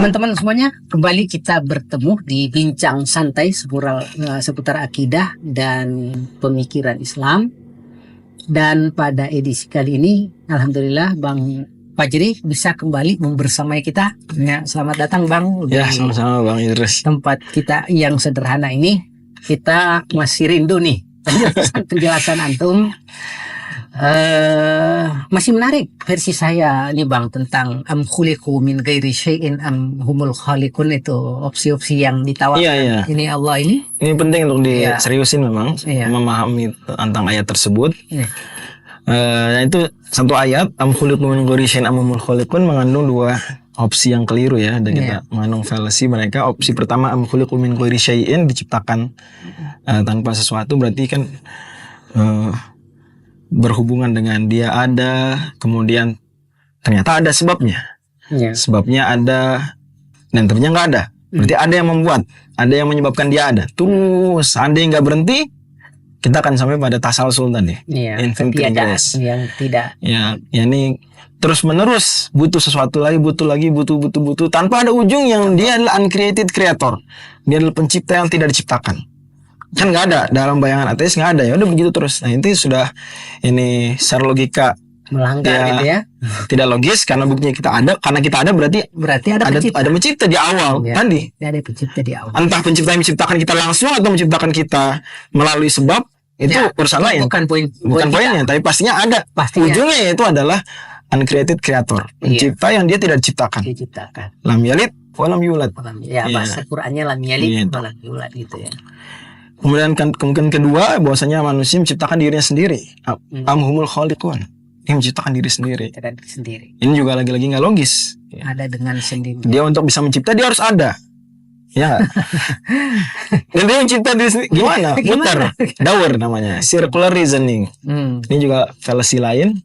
Teman-teman semuanya, kembali kita bertemu di bincang santai seputar akidah dan pemikiran Islam. Dan pada edisi kali ini, alhamdulillah Bang Fajri bisa kembali membersamai kita. Ya, selamat datang Bang. Ya, sama-sama Bang Idris. Tempat kita yang sederhana ini, kita masih rindu nih penjelasan antum. Masih menarik versi saya nih Bang tentang am khuliqu min ghairi syai'in am humul khaliqun, itu opsi-opsi yang ditawarkan. Ini Allah ini penting untuk diseriusin memang, memahami tentang ayat tersebut. Itu satu ayat am khuliqu min ghairi syai'in am humul khaliqun mengandung dua opsi yang keliru ya, dan kita mengandung fallacy mereka. Opsi pertama am khuliqu min ghairi syai'in, diciptakan tanpa sesuatu, berarti kan berhubungan dengan dia ada, kemudian ternyata ada sebabnya. Sebabnya ada dan ternyata nggak ada. Berarti ada yang membuat, ada yang menyebabkan dia ada. Terus seandainya nggak berhenti, kita akan sampai pada tasalsul tadi. Infinite regress. Yang tidak. Ya ini terus menerus, butuh sesuatu lagi, butuh tanpa ada ujung, yang dia adalah uncreated creator. Dia adalah pencipta yang tidak diciptakan. Kan nggak ada dalam bayangan ateis, nggak ada, ya udah begitu terus. Nah itu sudah ini secara logika melanggar gitu ya, tidak logis, karena buktinya kita ada, karena kita ada berarti ada pencipta di awal tadi. Ada pencipta di awal. Entah pencipta yang menciptakan kita langsung atau menciptakan kita melalui sebab, itu urusan lain. Bukan poinnya, tapi pastinya ada. Ujungnya itu adalah uncreated creator, pencipta yang dia tidak diciptakan. Lam yalid walam yulad. Ya, bahasa Qur'annya lam yalid walam yulad gitu ya. Kemudian kemungkinan kedua, bahwasanya manusia menciptakan dirinya sendiri. Amhumul khaliqun, dia menciptakan diri sendiri. Ini juga lagi-lagi nggak logis. Ada dengan sendiri. Dia untuk bisa mencipta dia harus ada. Ya. Dan dia mencipta diri sendiri gimana? Putar, daur namanya, circular reasoning. Ini juga fallacy lain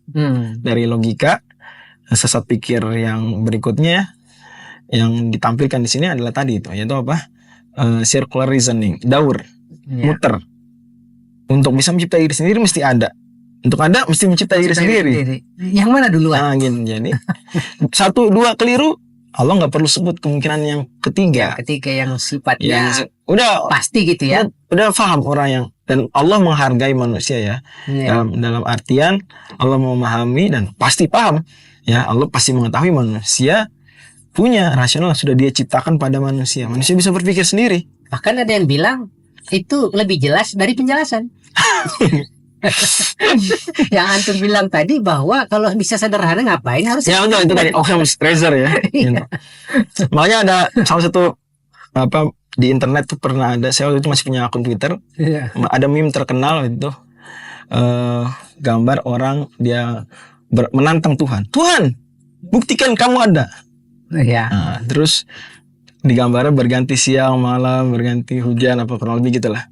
dari logika. Sesat pikir yang berikutnya yang ditampilkan di sini adalah tadi itu, yaitu apa? Circular reasoning, daur. Muter. Untuk bisa mencipta diri sendiri mesti ada. Untuk ada mesti mencipta diri sendiri. Yang mana duluan? Nah, gini, jadi 1, 2 keliru, Allah nggak perlu sebut kemungkinan yang ketiga. Yang ketiga yang sifatnya udah pasti gitu ya. Udah paham orang yang, dan Allah menghargai manusia ya. Dalam artian Allah memahami dan pasti paham ya. Allah pasti mengetahui manusia punya rasional sudah dia ciptakan pada manusia. Manusia bisa berpikir sendiri. Bahkan ada yang bilang itu lebih jelas dari penjelasan. Yang antum bilang tadi bahwa kalau bisa sederhana ngapain harus? Ya betul, itu tadi Occam's razor ya. Makanya ada salah satu di internet tuh pernah ada, saya waktu itu masih punya akun Twitter. Ada meme terkenal itu, gambar orang dia menantang Tuhan. Tuhan, buktikan kamu ada. Nah, terus di gambarnya berganti siang malam, berganti hujan, apa kurang lebih gitulah.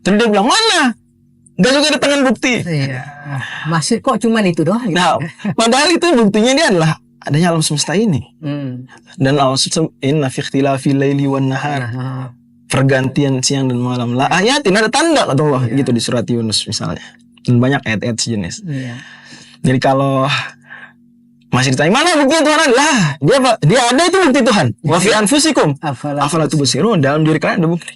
Terus dia bilang, mana? Gak juga ada tangan bukti. Masih kok cuman itu doang gitu. Nah, padahal itu buktinya dia adalah adanya alam semesta ini. Dan alam semesta inna fi ikhtilafil laili wan nahar, pergantian siang dan malam, la ayatin, ada tanda kata Allah gitu di surat Yunus misalnya. Dan banyak ayat-ayat sejenis. Jadi kalau masih ditanya mana bukti Tuhan adalah dia ada, itu bukti Tuhan. Wa fi anfusikum afala tubsirun, dalam diri kalian ada bukti.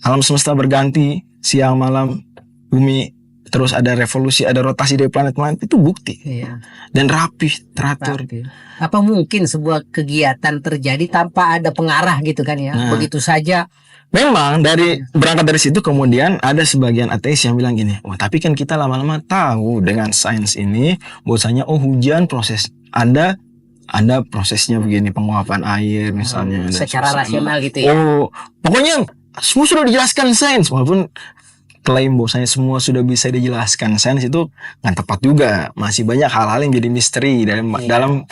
Alam semesta berganti siang malam, bumi terus ada revolusi, ada rotasi dari planet-planet, itu bukti. Dan rapih, teratur. Apa mungkin sebuah kegiatan terjadi tanpa ada pengarah gitu kan ya? Begitu saja. Memang berangkat dari situ kemudian ada sebagian ateis yang bilang gini, wah tapi kan kita lama-lama tahu dengan sains ini bahwasanya hujan proses ada prosesnya begini, penguapan air misalnya. Secara rasional gitu ya. Pokoknya semua sudah dijelaskan sains, walaupun klaim bahwasanya semua sudah bisa dijelaskan sains itu nggak tepat juga. Masih banyak hal-hal yang jadi misteri dalam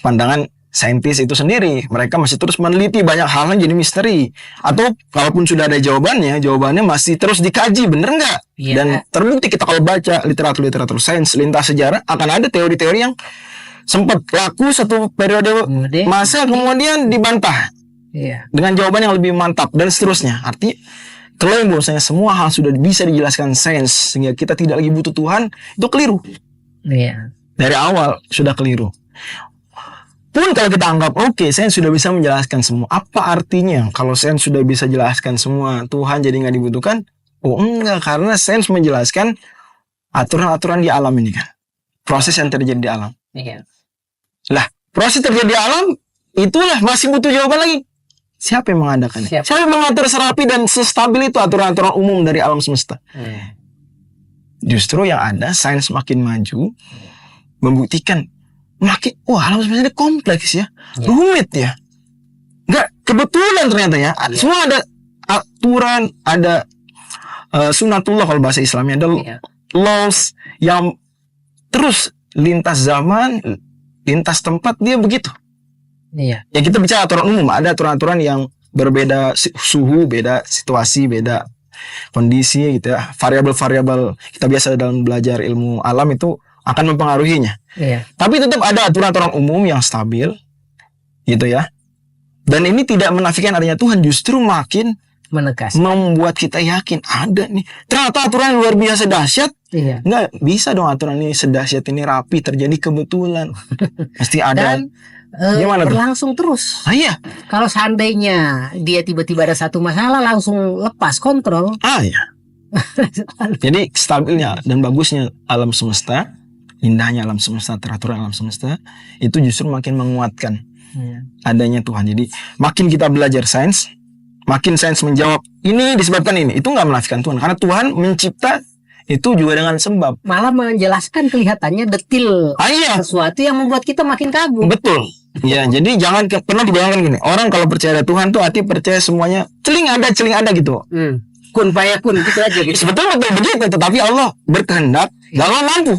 pandangan saintis itu sendiri. Mereka masih terus meneliti banyak hal yang jadi misteri. Atau kalaupun sudah ada jawabannya masih terus dikaji, bener nggak? Dan terbukti kita kalau baca literatur sains lintas sejarah, akan ada teori-teori yang sempat laku satu periode masa kemudian dibantah dengan jawaban yang lebih mantap dan seterusnya. Artinya klaim bahwasanya semua hal sudah bisa dijelaskan sains sehingga kita tidak lagi butuh Tuhan, itu keliru. Dari awal sudah keliru. pun kalau kita anggap oke, sains sudah bisa menjelaskan semua. Apa artinya kalau sains sudah bisa jelaskan semua, Tuhan jadi nggak dibutuhkan? Oh enggak, karena sains menjelaskan aturan-aturan di alam ini kan. Proses yang terjadi di alam. Iya. Lah, proses terjadi di alam, itulah masih butuh jawaban lagi. Siapa yang mengadakannya? Siapa yang mengatur serapi dan sestabil itu aturan-aturan umum dari alam semesta? Justru yang ada, sains makin maju, membuktikan makin, wah alam semesta ini kompleks ya, rumit ya. Enggak, kebetulan ternyata ya, semua ada aturan, ada sunatullah kalau bahasa Islamnya, ada laws yang terus lintas zaman, lintas tempat, dia begitu. Iya. Ya kita bicara aturan umum, ada aturan-aturan yang berbeda suhu, beda situasi, beda kondisi gitu ya. Variabel-variabel kita biasa dalam belajar ilmu alam itu akan mempengaruhinya. Iya. Tapi tetap ada aturan-aturan umum yang stabil gitu ya. Dan ini tidak menafikan adanya Tuhan, justru makin Menegaskan. membuat kita yakin ada nih. Ternyata aturan luar biasa dahsyat. Iya. Nggak bisa dong aturan ini sedahsyat ini rapi terjadi kebetulan. Pasti ada. Dan Gimana tuh? berlangsung terus. Iya. Kalau seandainya dia tiba-tiba ada satu masalah, langsung lepas kontrol. Iya. Jadi stabilnya dan bagusnya alam semesta, indahnya alam semesta, teratur alam semesta, itu justru makin menguatkan adanya Tuhan. Jadi makin kita belajar sains, makin sains menjawab ini disebabkan ini, itu nggak menafikan Tuhan, karena Tuhan mencipta itu juga dengan sebab. Malah menjelaskan kelihatannya detil Iya. sesuatu yang membuat kita makin kagum. Betul. Ya, jadi jangan pernah dibayangkan gini. Orang kalau percaya ada Tuhan tuh hati percaya semuanya celing ada gitu. Kun fayakun gitu aja gitu. Sebetulnya betul begitu, tetapi Allah berkehendak, dan Allah mampu.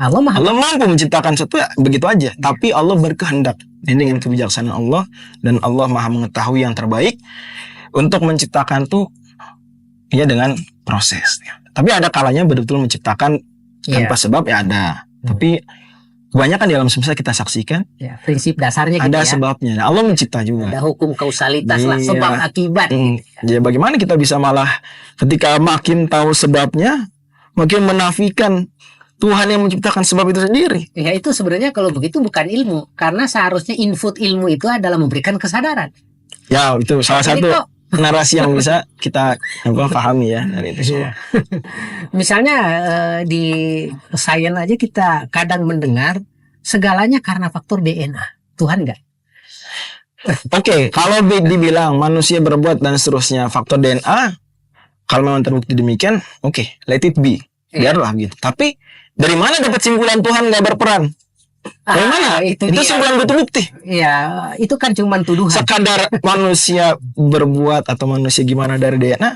Allah mampu menciptakan sesuatu ya, begitu aja. Tapi Allah berkehendak. Ini dengan kebijaksanaan Allah, dan Allah Maha mengetahui yang terbaik untuk menciptakan tuh ya dengan proses. Tapi ada kalanya betul-betul menciptakan tanpa sebab ya ada. Tapi kebanyakan di alam semesta kita saksikan ya, prinsip dasarnya gitu ada ya. sebabnya. Nah, Allah mencipta juga. Ada hukum kausalitas lah, Iya. sebab akibat. Jadi bagaimana kita bisa malah ketika makin tahu sebabnya, makin menafikan Tuhan yang menciptakan sebab itu sendiri. Ya itu sebenarnya kalau begitu bukan ilmu, karena seharusnya input ilmu itu adalah memberikan kesadaran. Ya itu salah Jadi satu narasi yang bisa kita pahami ya dari itu semua. Misalnya di sains aja kita kadang mendengar segalanya karena faktor DNA. Tuhan enggak? Oke, kalau dibilang manusia berbuat dan seterusnya faktor DNA, kalau memang terbukti demikian, oke, let it be, biarlah gitu. Tapi dari mana dapat simpulan Tuhan nggak berperan? Dari mana? Itu simpulan butuh bukti. Ya, itu kan cuma tuduhan. Sekadar manusia berbuat atau manusia gimana dari DNA?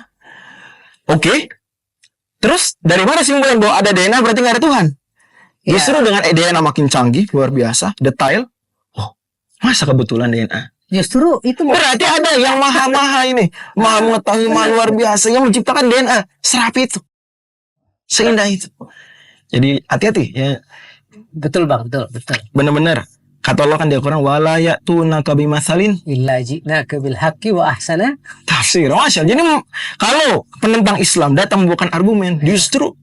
Oke. Terus dari mana simpulan bahwa ada DNA berarti nggak ada Tuhan? Justru dengan DNA makin canggih, luar biasa, detail. Oh, masa kebetulan DNA? Justru itu berarti ada yang maha ini, maha mengetahui, maha luar biasa yang menciptakan DNA serapi itu, seindah itu. Jadi hati-hati ya. Betul bang, betul. Benar-benar kata Allah kan di Al-Quran, wala ya'tunaka bimatsalin illa ji'naka bil haqqi wa ahsana tafsir. Masya Allah. Jadi kalau penentang Islam datang membawakan argumen, justru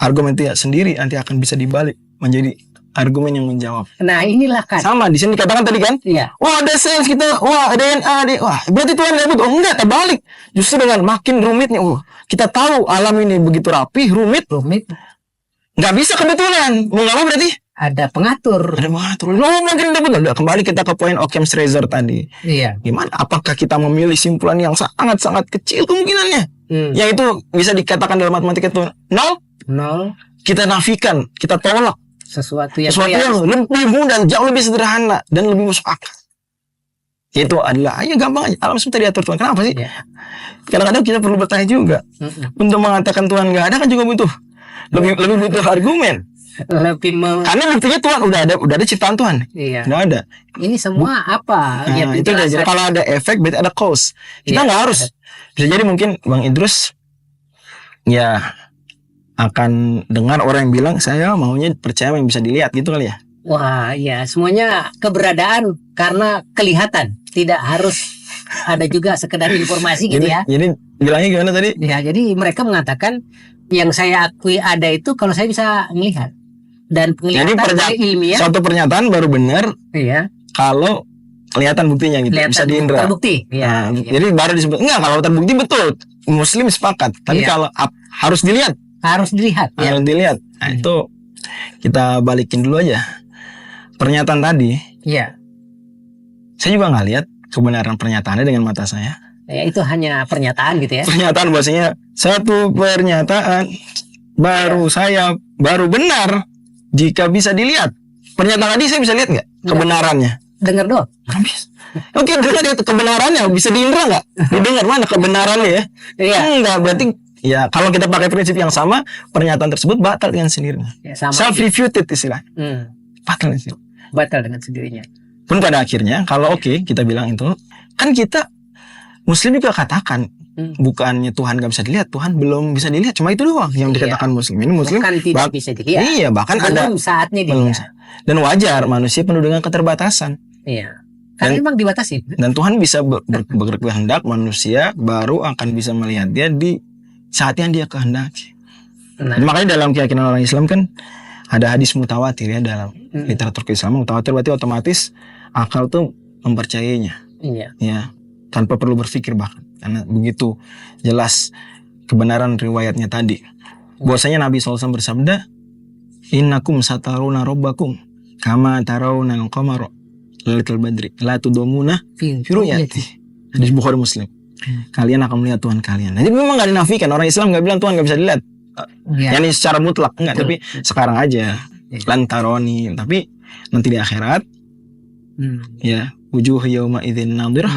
argumen itu ya sendiri nanti akan bisa dibalik menjadi argumen yang menjawab. Nah inilah kan. Sama di sini dikatakan tadi kan, wah ada sains kita, wah ada DNA, wah berarti Tuhan nggak butuh. Oh enggak, terbalik. Justru dengan makin rumitnya, kita tahu alam ini begitu rapi, rumit. Nggak bisa kebetulan. Mau nggak mau berarti ada pengatur. Mungkin betul. Kembali kita ke poin Occam's razor tadi. Iya. Gimana? Apakah kita memilih simpulan yang sangat-sangat kecil kemungkinannya? Yang itu bisa dikatakan dalam matematika itu nol. Kita nafikan, kita tolak sesuatu yang lebih mudah, jauh lebih sederhana dan lebih masuk akal. Itu adalah gampang aja. Alam semesta diatur Tuhan. Kenapa sih? Kadang-kadang kita perlu bertanya juga. Untuk mengatakan Tuhan nggak ada kan juga butuh lebih butuh argumen. Karena buktinya Tuhan udah ada ciptaan Tuhan. Iya. Udah ada. Ini semua apa? Nah, itu aja. Kalau ada efek berarti ada cause. Kita nggak harus. Bisa jadi mungkin Bang Idrus ya akan dengar orang yang bilang saya maunya percaya yang bisa dilihat gitu kali ya. Wah, ya semuanya keberadaan karena kelihatan, tidak harus ada juga sekedar informasi gitu ya. Jadi bilangnya gimana tadi? Ya, jadi mereka mengatakan yang saya akui ada itu kalau saya bisa melihat. Dan penglihatan ilmiah. Suatu pernyataan baru benar. Iya. kalau kelihatan buktinya gitu, bisa diindra. Terbukti. Nah, jadi baru disebut enggak kalau terbukti betul. Muslim sepakat. Tapi kalau harus dilihat. Harus dilihat. Harus dilihat. Nah, itu kita balikin dulu aja. Pernyataan tadi. Iya. Saya juga nggak lihat kebenaran pernyataannya dengan mata saya. Ya, itu hanya pernyataan gitu ya. Pernyataan bahasanya satu pernyataan saya baru benar jika bisa dilihat. Pernyataan tadi saya bisa lihat nggak kebenarannya? Dengar doang. Oke, dengar itu kebenarannya bisa diindra nggak? Didengar mana kebenarannya ya? Iya. Enggak, berarti ya kalau kita pakai prinsip yang sama, pernyataan tersebut batal dengan sendirinya. Ya, self-refuted istilah. Batal dengan sendirinya. Batal dengan sendirinya. Pun pada akhirnya kalau kita bilang itu, kan kita Muslim juga katakan bukannya Tuhan gak bisa dilihat, Tuhan belum bisa dilihat, cuma itu doang yang dikatakan Muslim. Ini Muslim bukan tidak bisa dilihat. Iya, bahkan belum ada saatnya dilihat. Dan wajar manusia penuh dengan keterbatasan. Iya. Karena memang dibatasi. Dan Tuhan bisa berkehendak manusia baru akan bisa melihat dia di saat yang dia kehendaki. Nah. Makanya dalam keyakinan orang Islam kan ada hadis mutawatir ya dalam literatur keislaman. Mutawatir berarti otomatis akal tuh mempercayainya. Iya. Ya, tanpa perlu berpikir bahkan. Karena begitu jelas kebenaran riwayatnya tadi. Bahwasanya Nabi SAW bersabda, "Innakum sataruna rabbakum kama tarawna al-qamara lailatul badri la tudomuna fi ru'yati." Hadis Bukhari Muslim. Kalian akan melihat Tuhan kalian. Jadi memang enggak dinafikan, orang Islam enggak bilang Tuhan enggak bisa dilihat. Yani secara mutlak enggak, tapi sekarang aja lantaroni, tapi nanti di akhirat ya wujuh yauma idzin nadhirah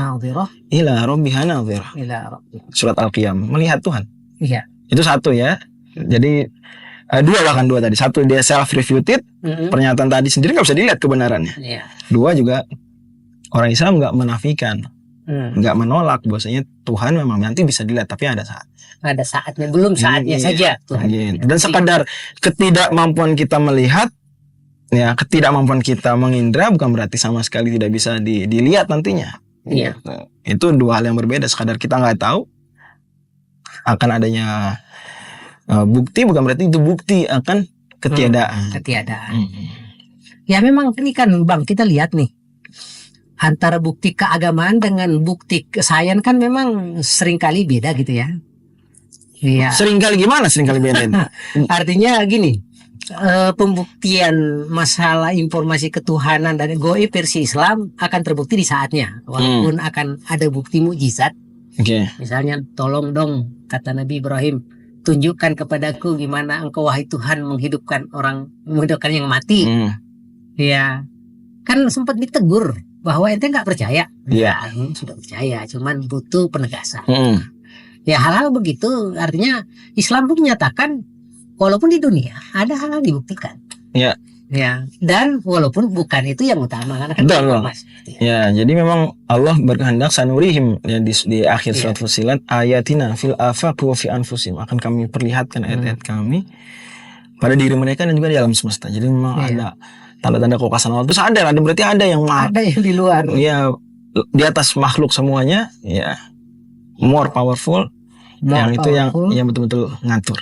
ila rabbiha nadhirah. Surat Al-Qiyamah, melihat Tuhan. Iya. Itu satu ya. Jadi dua tadi. Satu dia self-refuted, pernyataan tadi sendiri nggak bisa dilihat kebenarannya. Iya. Dua juga orang Islam nggak menafikan, nggak menolak bahwasanya Tuhan memang nanti bisa dilihat, tapi ada saat. Ada saatnya, belum saatnya saja Tuhan. Dan sekadar ketidakmampuan kita melihat, ya ketidakmampuan kita mengindra bukan berarti sama sekali tidak bisa dilihat nantinya. Iya. Itu dua hal yang berbeda. Sekadar kita nggak tahu akan adanya bukti, bukan berarti itu bukti akan ketiadaan. Ya memang ini kan Bang, kita lihat nih antara bukti keagamaan dengan bukti kesayangan kan memang seringkali beda gitu ya. Iya. Seringkali gimana? Seringkali beda. Artinya gini, pembuktian masalah informasi ketuhanan dan goib versi Islam akan terbukti di saatnya, walaupun akan ada bukti mukjizat. Misalnya, tolong dong kata Nabi Ibrahim, tunjukkan kepadaku gimana engkau wahai Tuhan menghidupkan yang mati. Ya, kan sempat ditegur bahwa ente nggak percaya. Iya. Sudah percaya, cuman butuh penegasan. Ya hal-hal begitu artinya Islam pun menyatakan walaupun di dunia ada hal-hal dibuktikan. Iya. Ya, dan walaupun bukan itu yang utama karena kan ya, jadi memang Allah berkehendak sanurihim ya, di akhir surat Fussilat, ayatina fil afaq wa fi anfusihim, akan kami perlihatkan ayat-ayat kami pada diri mereka dan juga di alam semesta. Jadi memang ada tanda-tanda kekuasaan Allah itu ada berarti ada yang di luar. Ya, di atas makhluk semuanya ya. More powerful, yang betul-betul ngatur.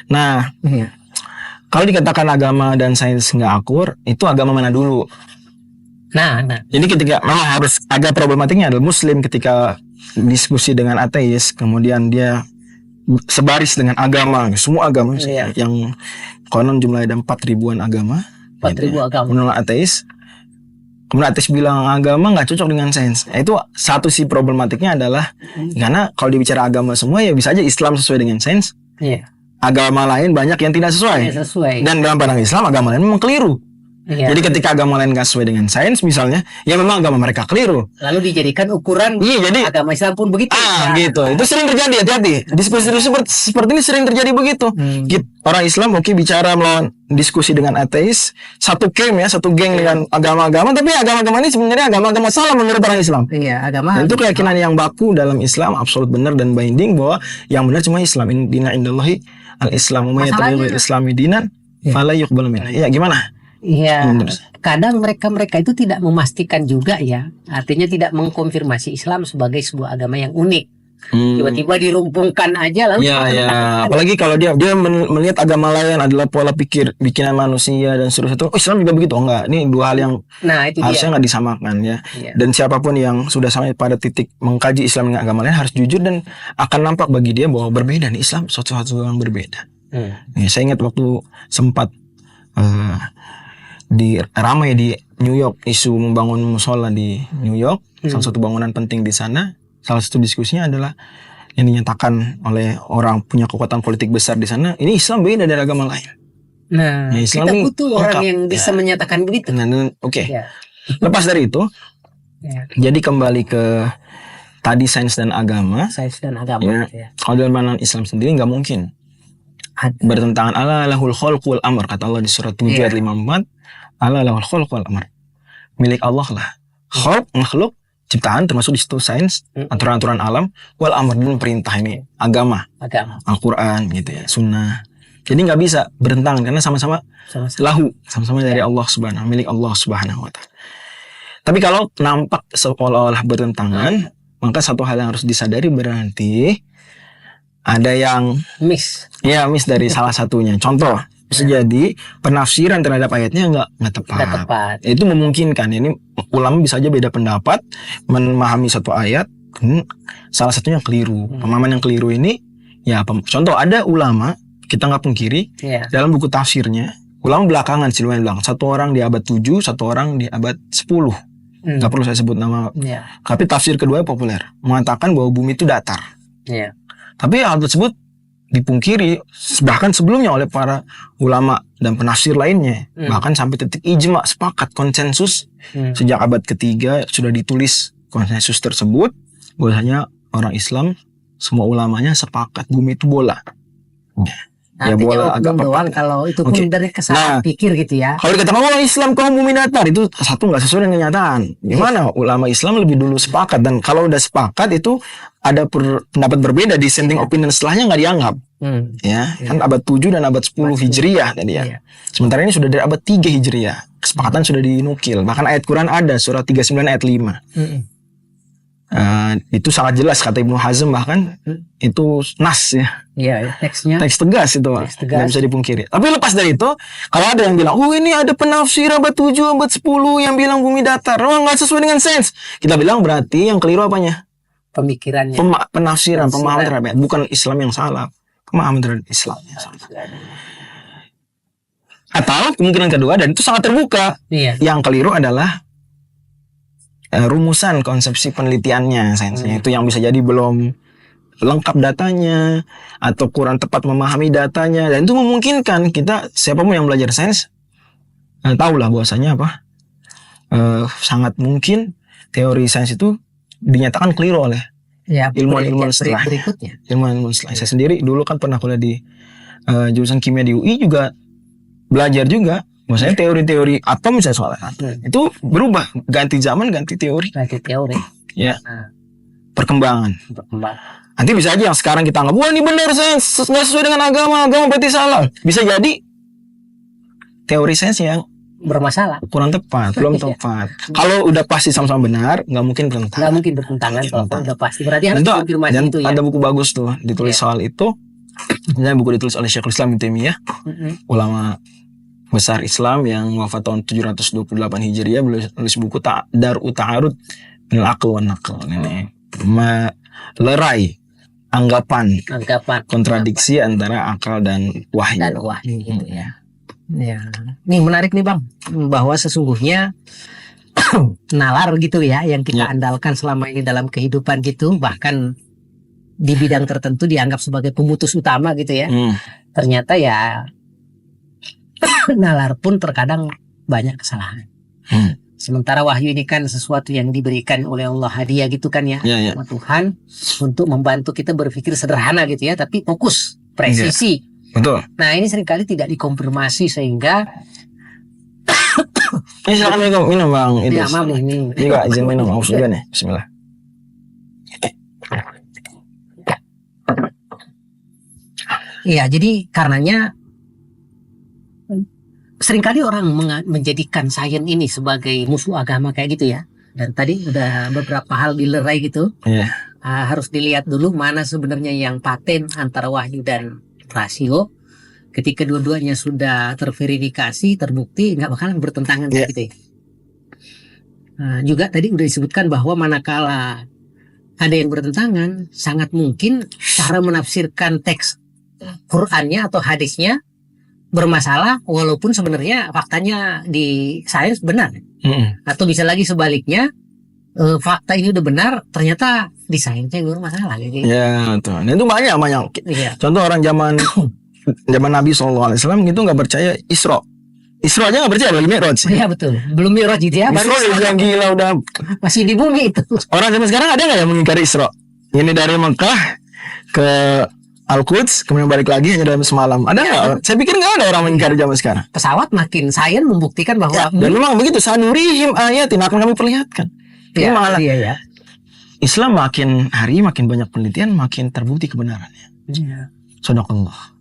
Nah, kalau dikatakan agama dan sains nggak akur, itu agama mana dulu? Nah. Jadi ketika memang harus agak problematiknya adalah Muslim ketika diskusi dengan ateis, kemudian dia sebaris dengan agama, semua agama yang konon jumlahnya ada 4.000-an agama. 4.000 agama. Menolak ateis. Kemudian ateis bilang agama nggak cocok dengan sains. Itu satu sih problematiknya adalah karena kalau dibicara agama semua ya bisa aja Islam sesuai dengan sains. Agama lain banyak yang tidak sesuai. Dan dalam pandangan Islam agama lain memang keliru. Jadi ketika agama lain nggak sesuai dengan sains misalnya, ya memang agama mereka keliru. Lalu dijadikan ukuran. Jadi agama Islam pun begitu. Gitu. Itu sering terjadi, hati-hati. Diskusi seperti ini sering terjadi begitu. Orang Islam bicara melawan diskusi dengan ateis, satu geng dengan agama-agama, tapi agama-agama ini sebenarnya agama-agama salah menurut orang Islam. Agama. Dan itu keyakinan yang baku dalam Islam, absolut benar dan binding bahwa yang benar cuma Islam. Inna indallahi al-Islam, wa may yattabi'il islami dinan fala yuqbalu minhu. Ya, gimana? Iya, kadang mereka itu tidak memastikan juga ya, artinya tidak mengkonfirmasi Islam sebagai sebuah agama yang unik. Tiba-tiba dirumpungkan aja lalu. Ya. Apalagi kalau dia melihat agama lain adalah pola pikir bikinan manusia dan seterusnya itu. Oh, Islam juga begitu. Oh, enggak. Ini dua hal yang Nah, itu harusnya dia. nggak disamakan ya. Iya. Dan siapapun yang sudah sampai pada titik mengkaji Islam dengan agama lain harus jujur dan akan nampak bagi dia bahwa berbeda nih Islam sesuatu yang berbeda. Ya, saya ingat waktu sempat ramai di New York isu membangun musola di New York, salah satu bangunan penting di sana. Salah satu diskusinya adalah yang dinyatakan oleh orang punya kekuatan politik besar di sana, ini Islam beda dari agama lain. Nah, Ya, Islam kita ini butuh orang lengkap. yang bisa menyatakan begitu. Nah, oke. Ya. Lepas dari itu, Ya. jadi kembali ke tadi sains dan agama. Sains dan agama. Ya. Ya. Kalau dalam pandangan Islam sendiri nggak mungkin Ada. bertentangan. Allah lahul khalq wal amr, kata Allah di surat 7 ayat 54. Allah lahul khalq wal amr, milik Allah lah khalq, makhluk, ciptaan, termasuk di situ sains, aturan-aturan alam, wal amr, dan perintah ini agama, Al-Quran gitu ya, sunnah. Jadi nggak bisa bertentangan karena sama-sama lahu, sama-sama dari Allah subhanahu, milik Allah subhanahu wa ta'ala. Tapi kalau nampak seolah-olah bertentangan, maka satu hal yang harus disadari berarti ada yang miss dari salah satunya. Contoh, bisa jadi penafsiran terhadap ayatnya nggak tepat. Itu memungkinkan. Ini ulama bisa aja beda pendapat memahami satu ayat, salah satunya keliru. Pemahaman yang keliru ini, ya contoh ada ulama, kita nggak pungkiri, dalam buku tafsirnya, ulama belakangan sih bilang, satu orang di abad 7, satu orang di abad 10. Nggak perlu saya sebut nama. Tapi tafsir kedua populer, mengatakan bahwa bumi itu datar. Tapi hal tersebut dipungkiri bahkan sebelumnya oleh para ulama dan penafsir lainnya, bahkan sampai titik ijma, sepakat, konsensus sejak abad ketiga sudah ditulis konsensus tersebut bahwasanya orang Islam semua ulamanya sepakat bumi itu bola. Ya bola agak doang kalau itu pun dari kesalahan pikir gitu ya. Kalau dikatakan orang Islam kaum bumi datar, itu satu nggak sesuai dengan kenyataan. Gimana ulama Islam lebih dulu sepakat, dan kalau udah sepakat itu ada pendapat berbeda, dissenting opinion setelahnya nggak dianggap. Ya, kan abad 7 dan abad 10 Hijriyah tadi ya. Sementara ini sudah dari abad 3 Hijriyah. Kesepakatan sudah dinukil. Bahkan ayat Quran ada surat 39 ayat 5. Itu sangat jelas kata Ibnu Hazm, bahkan itu nas ya. Iya, teksnya. Teks tegas itu, nggak bisa dipungkiri. Tapi lepas dari itu, kalau ada yang bilang, oh ini ada penafsir abad 7, abad 10 yang bilang bumi datar, oh nggak sesuai dengan sains. Kita bilang berarti yang keliru apanya? Pemikirannya. Penafsiran, pemahaman terhadap, bukan Islam yang salah, pemahaman terhadap Islam yang salah. Atau kemungkinan kedua, dan itu sangat terbuka, yang keliru adalah rumusan konsepsi penelitiannya, sainsnya itu yang bisa jadi belum lengkap datanya atau kurang tepat memahami datanya, dan itu memungkinkan kita siapapun yang belajar sains tahulah bahwasanya sangat mungkin teori sains itu dinyatakan keliru oleh ilmuwan-ilmuwan setelah berikutnya. Ilmuwan setelah. Saya sendiri dulu kan pernah kuliah di jurusan kimia di UI, juga belajar juga. Maksudnya teori-teori atom misalnya soal atom itu berubah, ganti zaman, ganti teori. Ya, perkembangan. Nanti bisa aja yang sekarang kita anggap, wah ini benar sains, nggak sesuai dengan agama berarti salah. Bisa jadi teori sains yang bermasalah, kurang tepat, belum tepat. Kalau udah pasti sama-sama benar, nggak mungkin bertentangan. Nggak mungkin bertentangan kalau udah pasti. Berarti harus konfirmasi itu ya. Ada buku bagus tuh ditulis soal itu. Ini buku ditulis oleh Syekhul Islam Ibnu Taimiyah, ulama besar Islam yang wafat tahun 728 Hijriah, menulis buku Dar'u Ta'arud minal Aql wan Naql. Ini melerai anggapan kontradiksi antara akal dan wahyu. Gitu ya. Ya. Nih menarik nih Bang, bahwa sesungguhnya nalar gitu ya yang kita andalkan selama ini dalam kehidupan gitu, bahkan di bidang tertentu dianggap sebagai pemutus utama gitu ya. Ternyata ya nalar pun terkadang banyak kesalahan. Sementara wahyu ini kan sesuatu yang diberikan oleh Allah, hadiah gitu kan ya, sama Tuhan untuk membantu kita berpikir sederhana gitu ya, tapi fokus, presisi. Betul. Nah ini seringkali tidak dikonfirmasi sehingga ini silakan minum Bang. Ya maaf ini. Juga izin minum, aus juga nih. Bismillah. Iya, jadi karenanya seringkali orang menjadikan sains ini sebagai musuh agama kayak gitu ya. Dan tadi udah beberapa hal dilerai gitu. harus dilihat dulu mana sebenarnya yang paten antara wahyu dan rasio. Ketika dua-duanya sudah terverifikasi, terbukti, nggak bakalan bertentangan Yeah. gitu ya. Juga tadi udah disebutkan bahwa manakala ada yang bertentangan, sangat mungkin cara menafsirkan teks Qur'annya atau hadisnya bermasalah, walaupun sebenarnya faktanya di sains benar. Atau bisa lagi sebaliknya, fakta ini udah benar, ternyata di sainsnya bermasalah gitu. Ya, betul. Nah, itu banyak. Iya. Contoh orang zaman Nabi SAW gitu nggak percaya Isra. Isra aja nggak percaya lagi Mi'raj. Iya betul. Belum Mi'raj gitu ya, baru Isra yang gila udah. masih di bumi itu. Orang zaman sekarang ada nggak yang mengingkari Isra? Ini dari Mekah ke Al-Quds, kemudian balik lagi hanya dalam semalam. Ada nggak? Saya pikir nggak ada orang mengingkari zaman sekarang. Pesawat makin sains membuktikan bahwa Dan memang begitu. Sanurihim ayatin akan kami perlihatkan. Ini malah iya. Islam makin hari makin banyak penelitian, makin terbukti kebenarannya. Iya. Sadaqallah.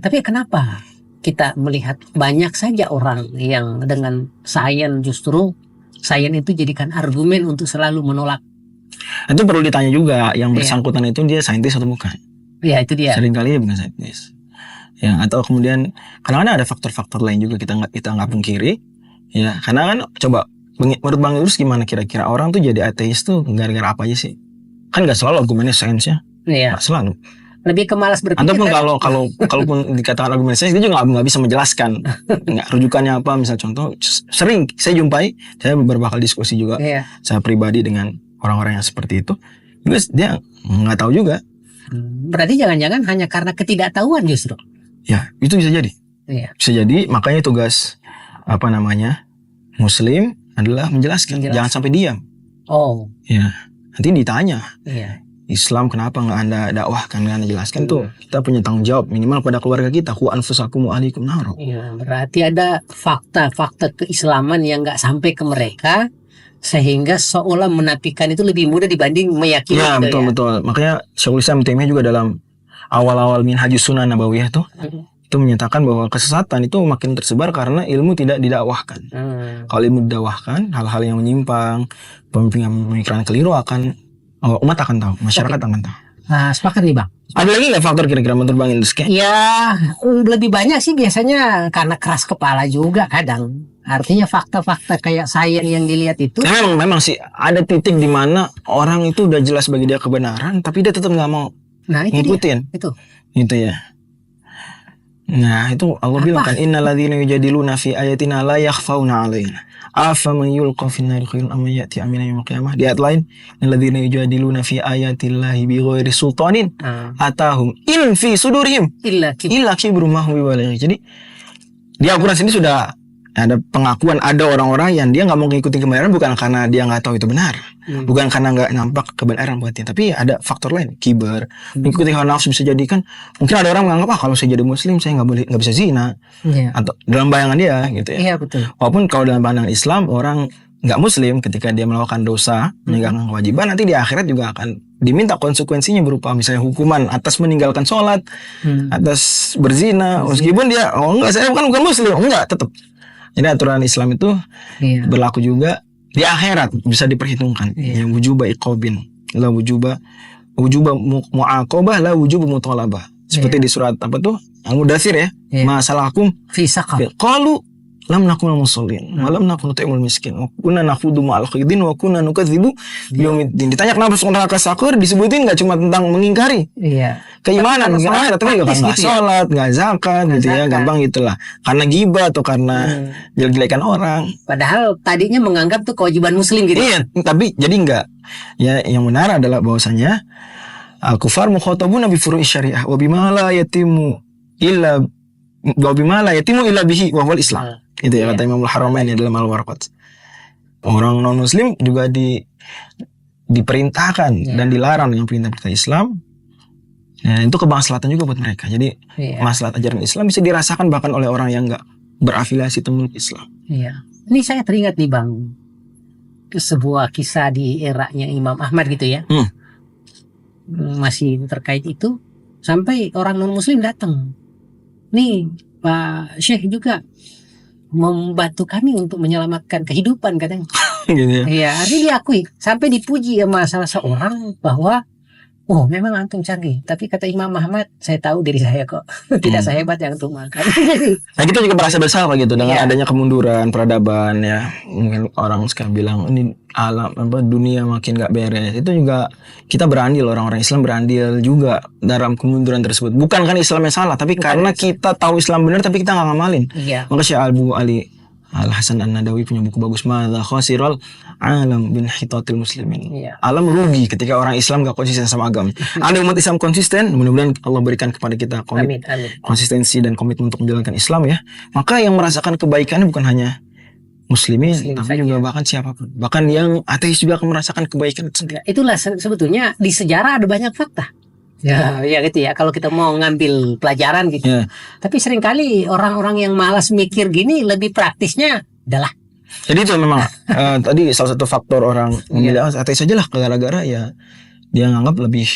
Tapi kenapa kita melihat banyak saja orang yang dengan sains justru sains itu jadikan argumen untuk selalu menolak? Itu perlu ditanya juga yang bersangkutan itu dia saintis atau bukan? Ya itu dia. Seringkali dia bukan saintis. Ya, atau kemudian kadang-kadang ada faktor-faktor lain juga kita nggak pungkiri. Ya, karena kan coba menurut Bang Idrus gimana kira-kira orang tuh jadi ateis tuh gara-gara apa aja sih? Kan nggak selalu argumennya sainsnya. Iya. Nggak selalu. Lebih ke malas berpikir. Ataupun kalaupun dikatakan argumen sains itu juga nggak bisa menjelaskan. Nggak rujukannya apa? Misal contoh sering saya jumpai, saya beberapa kali diskusi juga. Iya. Saya pribadi dengan orang-orang yang seperti itu, juga dia nggak tahu juga. Berarti jangan-jangan hanya karena ketidaktahuan justru. Ya, itu bisa jadi. Iya. Bisa jadi, makanya tugas Muslim adalah menjelaskan. Jangan sampai diam. Oh. Ya, nanti ditanya. Iya. Islam kenapa nggak Anda dakwahkan, nggak Anda jelaskan tuh? Kita punya tanggung jawab minimal pada keluarga kita. Qu anfusakum wa ahlikum naro. Iya, berarti ada fakta-fakta keislaman yang nggak sampai ke mereka, sehingga seolah menafikan itu lebih mudah dibanding meyakini. Ya, betul. Makanya Syekhul Islam Taimiyah juga dalam awal-awal Minhajus Sunnah Nabawiyah tuh itu menyatakan bahwa kesesatan itu makin tersebar karena ilmu tidak didakwahkan. Kalau ilmu didakwahkan, hal-hal yang menyimpang, pemikiran keliru umat akan tahu, masyarakat akan tahu. Nah, sepakat nih Bang. Ada lagi nggak faktor kira-kira menurut Bang Idrus? Ya, lebih banyak sih biasanya karena keras kepala juga kadang. Artinya fakta-fakta kayak sains yang dilihat itu. Memang sih ada titik di mana orang itu udah jelas bagi dia kebenaran, tapi dia tetap nggak mau ngikutin. Itu ya. Nah, itu Allah bilang kan innalladzina yujadiluna fi ayatina la yakhfauna 'alaina. Afa man yulqa fin nari khairun am ya'ti amina yaumil qiyamah. Di ayat lain, innalladzina yujadiluna fi ayatillahi bighairi sultanin atahum in fi sudurihim illa kibrum ma hum bibalighi. Jadi di Al-Qur'an sini sudah ada pengakuan ada orang-orang yang dia nggak mau ngikutin kebenaran bukan karena dia nggak tahu itu benar, bukan karena nggak nampak kebenaran buat dia, tapi ada faktor lain, kibar, mengikuti hawa nafsu. Bisa jadi kan mungkin ada orang menganggap kalau saya jadi muslim saya nggak bisa zina, atau dalam bayangan dia gitu ya. Iya betul. Walaupun kalau dalam pandangan Islam orang nggak muslim ketika dia melakukan dosa, meninggalkan kewajiban, nanti di akhirat juga akan diminta konsekuensinya berupa misalnya hukuman atas meninggalkan sholat, atas berzina, meskipun dia enggak saya bukan muslim, enggak tetap. Jadi aturan Islam itu berlaku juga di akhirat, bisa diperhitungkan. Yang wujuba iqobin, la wujuba mu'aqobah, la wujuba mutolabah. Seperti di surat apa tuh? Al-Mudaththir ya. Masalahkum fi saqar. Qalu lam nakun musallin, wa lam nakun nut'imul miskin, wa kunna nakhudu ma'al khidin, wa kunna nukadzibu biyaumiddin. Ditanya kenapa masuk neraka sakar, disebutin enggak cuma tentang mengingkari. Iya. Keimanan, tapi enggak salat, enggak zakat gitu ya, gampang gitulah. Karena ghibah atau karena jelek-jelekan orang. Padahal tadinya menganggap tuh kewajiban muslim gitu. Iya, tapi jadi enggak. Ya, yang benar adalah bahwasanya al-kufar mukhatabuna bi furu'i syariah wa bima la yatimu illa bihi wa huwal Islam. Itu ya kata Imamul Haramain dalam Al-Warqat. Orang non muslim juga diperintahkan dan dilarang dengan perintah Islam. Nah, itu kemaslahatan juga buat mereka. Jadi maslahat ajaran Islam bisa dirasakan bahkan oleh orang yang enggak berafiliasi dengan Islam. Iya. Ini saya teringat nih Bang, sebuah kisah di eranya Imam Ahmad gitu ya. Masih terkait itu, sampai orang non muslim datang. Nih Pak Syekh juga membantu kami untuk menyelamatkan kehidupan katanya. Gitu ya. Iya, artinya diakui sampai dipuji sama salah seorang bahwa oh memang antum canggih, tapi kata Imam Ahmad, saya tahu diri saya kok tidak sehebat yang antum makan. Nah kita juga merasa bersalah gitu dengan Iya. adanya kemunduran peradaban ya. Mungkin orang sekarang bilang ini alam apa dunia makin gak beres. Itu juga kita berandil, orang-orang Islam berandil juga dalam kemunduran tersebut. Bukan kan Islam yang salah, tapi karena kita tahu Islam benar tapi kita nggak ngamalin. Iya. Maka Syekh Abu Ali Al Hasan An-Nadawi punya buku bagus, Madza khasirul alam bin hitatil muslimin. Iya. Alam rugi ketika orang Islam gak konsisten sama agama. Ada umat Islam konsisten, mudah-mudahan Allah berikan kepada kita Amin, amin. konsistensi dan komitmen untuk menjalankan Islam ya. Maka yang merasakan kebaikan bukan hanya muslimin, tapi saja. juga bahkan siapapun. Bahkan yang ateis juga akan merasakan kebaikan itu sendiri. Ya, itulah sebetulnya di sejarah ada banyak fakta. Ya, ya gitu ya. Kalau kita mau ngambil pelajaran gitu. Ya. Tapi seringkali orang-orang yang malas mikir gini lebih praktisnya, adalah Jadi itu memang tadi salah satu faktor orang memilih ateis aja lah gara-gara ya dia nganggap lebih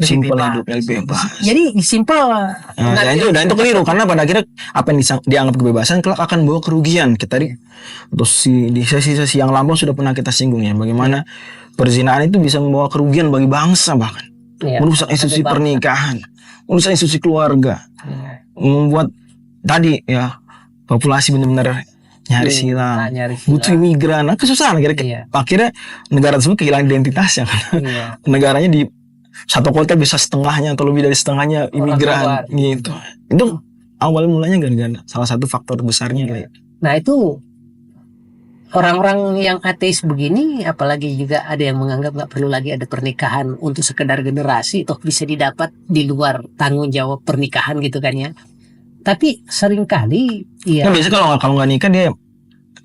simpel bebas. hidupnya, lebih bebas. Jadi simpel. Nah, dan itu keliru karena pada akhirnya apa yang dianggap kebebasan kelak akan bawa kerugian. Kita terus di sesi-sesi yang lampau sudah pernah kita singgung ya bagaimana perzinaan itu bisa membawa kerugian bagi bangsa bahkan merusak institusi pernikahan, merusak institusi keluarga, membuat tadi ya populasi benar-benar nyaris hilang, butuh imigran, kesusahan akhirnya negara tersebut kehilangan identitasnya kan. Negaranya di satu kota bisa setengahnya atau lebih dari setengahnya imigran gitu. Itu awal mulanya gara-gara salah satu faktor besarnya. Nah itu orang-orang yang ateis begini, apalagi juga ada yang menganggap nggak perlu lagi ada pernikahan untuk sekedar generasi, toh bisa didapat di luar tanggung jawab pernikahan gitu kan ya. Tapi seringkali ya. Nah, biasanya kalau nggak nikah dia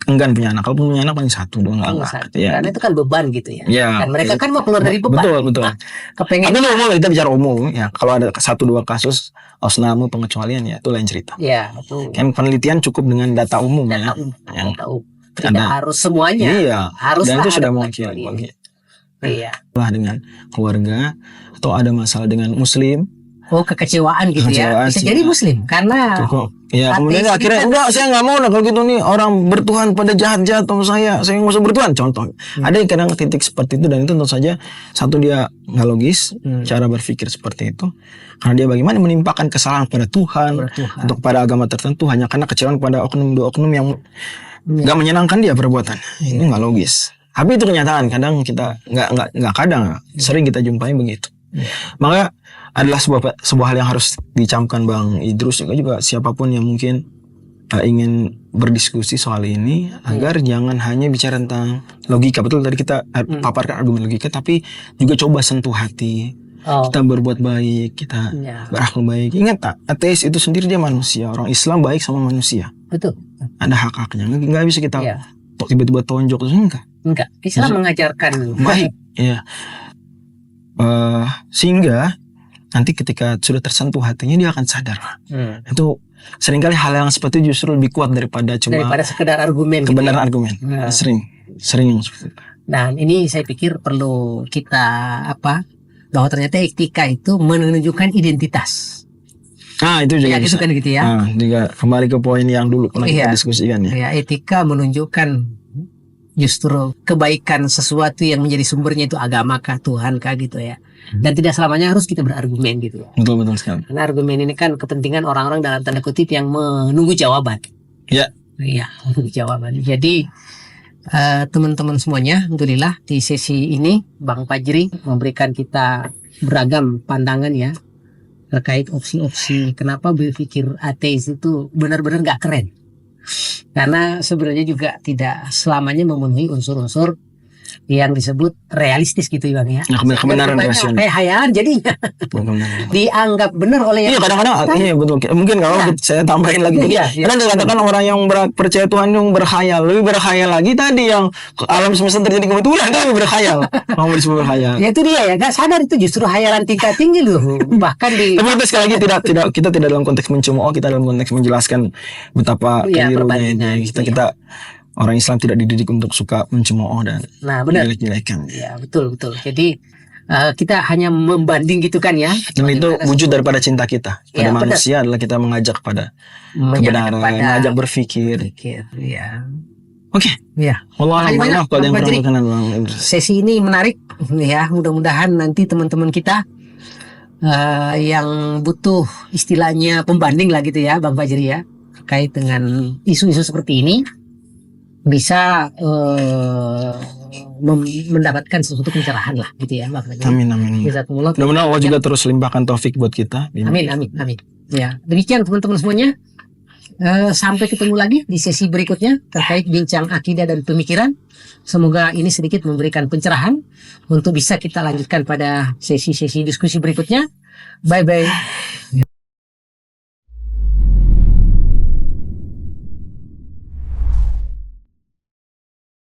enggan punya anak. Kalau punya anak paling satu dong nggak. Ya. Karena itu kan beban gitu ya. Ya kan mereka kan mau keluar dari beban. Betul. Kepengen. Tapi umum kita bicara umum ya. Kalau ada 1-2 kasus osnamu pengecualian ya itu lain cerita. Ya betul. Kan penelitian cukup dengan data umum ya. Yang tidak harus semuanya. Iya. Harus dan itu sudah mungkin. Iya. Dengan keluarga atau ada masalah dengan muslim. Oh kekecewaan gitu ya. Bisa jadi muslim karena ya kemudian akhirnya enggak saya nggak mau lah kalau gitu nih orang bertuhan pada jahat-jahat sama saya nggak usah bertuhan contoh. Ada yang kadang titik seperti itu dan itu tentu saja satu dia nggak logis cara berpikir seperti itu karena dia bagaimana menimpakan kesalahan pada Tuhan untuk pada agama tertentu hanya karena kecewaan pada oknum yang nggak menyenangkan dia perbuatan itu nggak logis. Tapi itu kenyataan kadang kita nggak kadang sering kita jumpai begitu. Maka adalah sebuah hal yang harus dicamkan Bang Idrus juga siapapun yang mungkin ingin berdiskusi soal ini agar jangan hanya bicara tentang logika. Betul tadi kita paparkan argumen logika tapi juga coba sentuh hati. Kita berbuat baik, kita berakhlak baik. Ingat tak, ateis itu sendiri dia manusia. Orang Islam baik sama manusia. Betul. Ada hak-haknya. Nggak bisa kita tiba-tiba tonjok terus enggak. Islam mengajarkan baik. Iya. Sehingga nanti ketika sudah tersentuh hatinya dia akan sadar. Itu seringkali hal yang seperti itu justru lebih kuat daripada sekedar argumen. Kebenaran argumen. Sering yang seperti itu. Nah ini saya pikir perlu kita bahwa ternyata etika itu menunjukkan identitas. Itu juga bisa. Kan gitu ya. Juga kembali ke poin yang dulu pernah kita diskusikan ya. Etika menunjukkan justru kebaikan sesuatu yang menjadi sumbernya itu agama kah, Tuhan kah gitu ya. Dan tidak selamanya harus kita berargumen gitu. Betul sekali. Karena argumen ini kan kepentingan orang-orang dalam tanda kutip yang menunggu jawaban. Iya, menunggu jawaban. Jadi teman-teman semuanya, alhamdulillah di sesi ini Bang Fajri memberikan kita beragam pandangan ya terkait opsi-opsi kenapa berpikir ateis itu benar-benar gak keren. Karena sebenarnya juga tidak selamanya memenuhi unsur-unsur yang disebut realistis gitu Bang ya. Kebenaran rasional. Kayak hayalan jadinya. Dianggap benar oleh yang kadang-kadang betul. Mungkin kalau saya tambahin lagi. Karena dikatakan orang yang percaya Tuhan yang berkhayal, lebih berkhayal lagi tadi yang alam semesta terjadi kebetulan itu lebih berkhayal. Mau disebut berkhayal. Ya itu dia ya, gak sadar itu justru hayalan tingkat tinggi loh. Bahkan tapi itu sekali lagi kita tidak dalam konteks mencemooh, kita dalam konteks menjelaskan betapa kelirunya kita orang Islam tidak dididik untuk suka mencemooh dan jelek-jelekan. Ya betul. Jadi kita hanya membanding gitu kan ya. Dan itu wujud daripada cinta kita pada manusia adalah kita mengajak pada kebenaran, mengajak berpikir. Ya. Oke. Ya. Allah Makasih banyak, maaf kalau ada yang Bang kurang Fajri. berkenan Bang Idris. Sesi ini menarik ya. Mudah-mudahan nanti teman-teman kita yang butuh istilahnya pembanding lah gitu ya, Bang Fajri ya, terkait dengan isu-isu seperti ini bisa mendapatkan sesuatu pencerahan lah gitu ya, Bang Fajri. Amin amin. Jazakumullah. Mudah-mudahan Allah juga terus limpahkan taufik buat kita. Amin, amin, amin. Ya, demikian teman-teman semuanya. Sampai ketemu lagi di sesi berikutnya terkait bincang akidah dan pemikiran. Semoga ini sedikit memberikan pencerahan untuk bisa kita lanjutkan pada sesi-sesi diskusi berikutnya. Bye-bye.